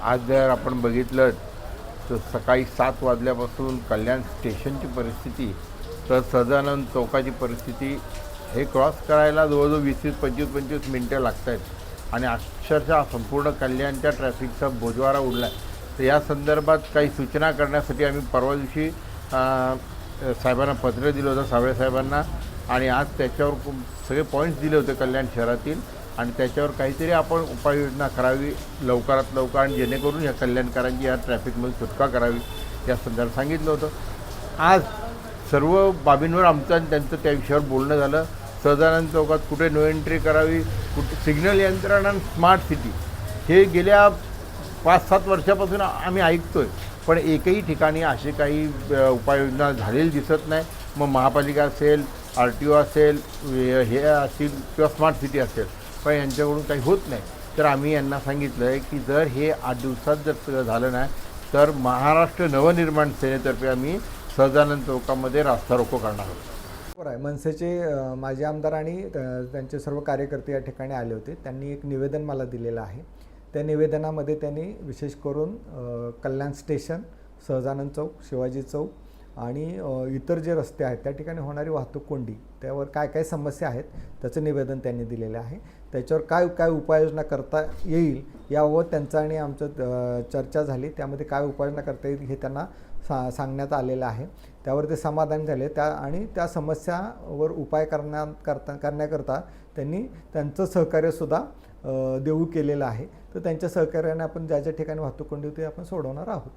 आज जर आपण बघितलं तर सकाळी 7 वाजल्यापासून कल्याण स्टेशनची परिस्थिती तर सदानंद चौकाची परिस्थिती हे क्रॉस करायला जवळजवळ 20-25 मिनटं लागत आहेत आणि अक्षरशः संपूर्ण कल्याणच्या ट्रॅफिकचा बोजवारा उडला आहे. तर या संदर्भात काही सूचना करण्यासाठी आम्ही परवा दिवशी साहेबांना पत्र दिलं होतं, साबळे साहेबांना, आणि आज त्याच्यावर सगळे पॉईंट्स दिले होते कल्याण शहरातील, आणि त्याच्यावर काहीतरी आपण उपाययोजना करावी लवकरात लवकर, आणि जेणेकरून या कल्याणकारांची या ट्रॅफिकमध्ये सुटका करावी या संदर्भात सांगितलं होतं. आज सर्व बाबींवर आमचं आणि त्यांचं त्या विषयावर बोलणं झालं. सदानंद चौकात कुठे नो एंट्री करावी, कुठे सिग्नल यंत्रणा आणि स्मार्ट सिटी हे गेल्या 5-7 वर्षापासून आम्ही ऐकतो आहे, पण एकही ठिकाणी अशी काही उपाययोजना झालेली दिसत नाही. मग महापालिका असेल, RTO असेल, हे असतील किंवा स्मार्ट सिटी असेल, पण यांच्याकडून काही होत नाही. तर आम्ही यांना सांगितलं आहे की जर हे 8 दिवसात जर झालं नाही तर महाराष्ट्र नवनिर्माण सेनेतर्फे आम्ही सदानंद चौकामध्ये रास्ता रोको करणार आहोत. बरोबर आहे. मनसेचे माजी आमदार आणि त्यांचे सर्व कार्यकर्ते या ठिकाणी आले होते. त्यांनी एक निवेदन मला दिलेलं आहे. त्या निवेदनामध्ये त्यांनी विशेष करून कल्याण स्टेशन, सहजानंद चौक, शिवाजी चौक आणि इतर जे रस्ते आहेत त्या ठिकाणी होणारी वाहतूक कोंडी, त्यावर काय काय समस्या आहेत त्याचं निवेदन त्यांनी दिलेलं आहे. त्याच्यावर काय काय उपाययोजना करता येईल याबाबत त्यांचं आणि आमचं चर्चा झाली. त्यामध्ये काय उपाययोजना करता येईल हे त्यांना सांगण्यात आलेलं आहे. त्यावर ते समाधान झाले. त्या समस्यावर उपाय करण्याकरता त्यांनी त्यांचं सहकार्यसुद्धा देऊ केलेलं आहे. तर त्यांच्या सहकार्याने आपण ज्या ज्या ठिकाणी वाहतूक कोंडी होती आपण सोडवणार आहोत.